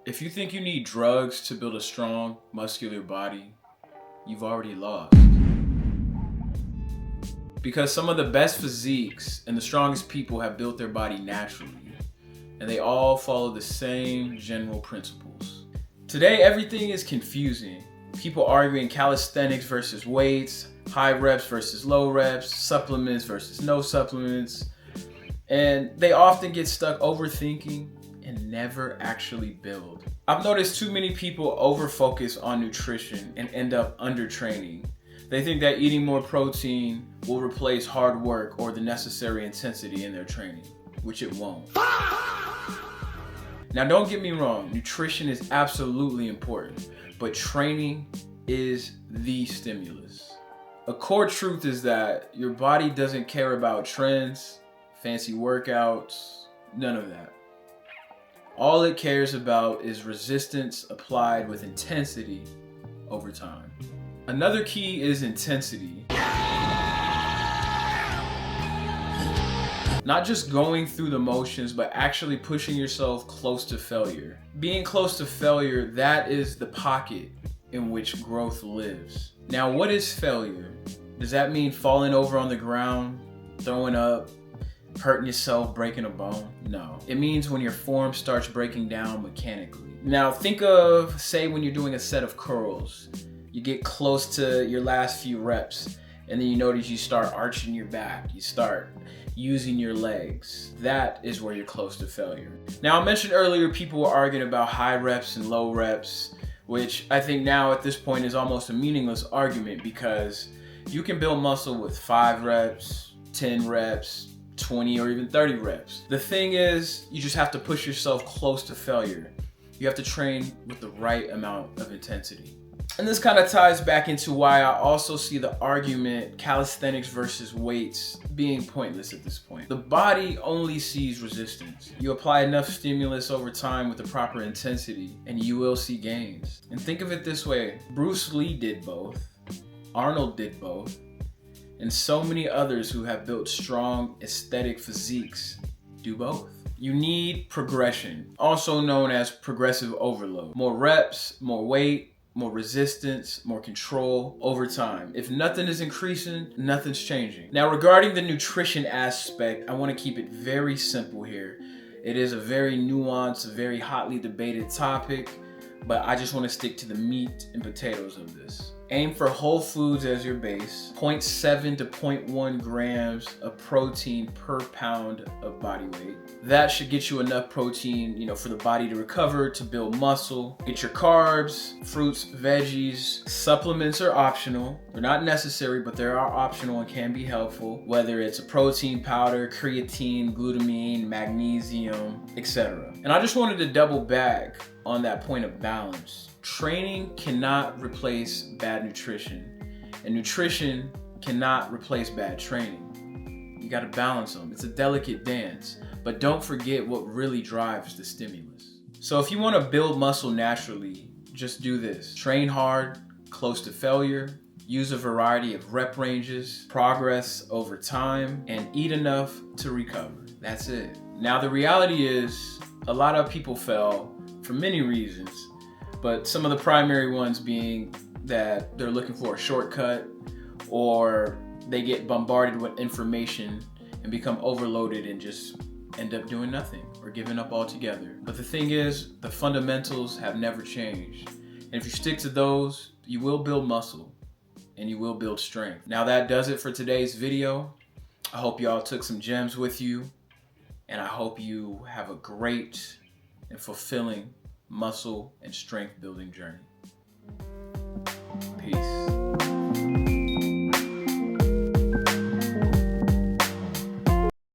If you think you need drugs to build a strong, muscular body, you've already lost. Because some of the best physiques and the strongest people have built their body naturally, and they all follow the same general principles. Today, everything is confusing. People arguing calisthenics versus weights, high reps versus low reps, supplements versus no supplements, and they often get stuck overthinking and never actually build. I've noticed too many people over-focus on nutrition and end up undertraining. They think that eating more protein will replace hard work or the necessary intensity in their training, which it won't. Now don't get me wrong, nutrition is absolutely important, but training is the stimulus. A core truth is that your body doesn't care about trends, fancy workouts, none of that. All it cares about is resistance applied with intensity over time. Another key is intensity. Not just going through the motions, but actually pushing yourself close to failure. Being close to failure, that is the pocket in which growth lives. Now, what is failure? Does that mean falling over on the ground, throwing up, hurting yourself, breaking a bone? No. It means when your form starts breaking down mechanically. Now think of, say when you're doing a set of curls, you get close to your last few reps and then you notice you start arching your back, you start using your legs. That is where you're close to failure. Now I mentioned earlier people were arguing about high reps and low reps, which I think now at this point is almost a meaningless argument because you can build muscle with 5 reps, 10 reps, 20 or even 30 reps. The thing is, you just have to push yourself close to failure. You have to train with the right amount of intensity. And this kind of ties back into why I also see the argument calisthenics versus weights being pointless at this point. The body only sees resistance. You apply enough stimulus over time with the proper intensity and you will see gains. And think of it this way, Bruce Lee did both, Arnold did both, and so many others who have built strong aesthetic physiques do both. You need progression, also known as progressive overload. More reps, more weight, more resistance, more control over time. If nothing is increasing, nothing's changing. Now regarding the nutrition aspect, I want to keep it very simple here. It is a very nuanced, very hotly debated topic, but I just want to stick to the meat and potatoes of this. Aim for whole foods as your base, 0.7 to 0.1 grams of protein per pound of body weight. That should get you enough protein, for the body to recover, to build muscle. Get your carbs, fruits, veggies. Supplements are optional. They're not necessary, but they are optional and can be helpful. Whether it's a protein powder, creatine, glutamine, magnesium, etc. And I just wanted to double back on that point of balance. Training cannot replace bad nutrition, and nutrition cannot replace bad training. You gotta balance them. It's a delicate dance, but don't forget what really drives the stimulus. So if you wanna build muscle naturally, just do this. Train hard, close to failure, use a variety of rep ranges, progress over time, and eat enough to recover. That's it. Now the reality is, a lot of people fail for many reasons, but some of the primary ones being that they're looking for a shortcut, or they get bombarded with information and become overloaded and just end up doing nothing or giving up altogether. But the thing is, the fundamentals have never changed. And if you stick to those, you will build muscle and you will build strength. Now that does it for today's video. I hope y'all took some gems with you, and I hope you have a great and fulfilling muscle and strength building journey. Peace.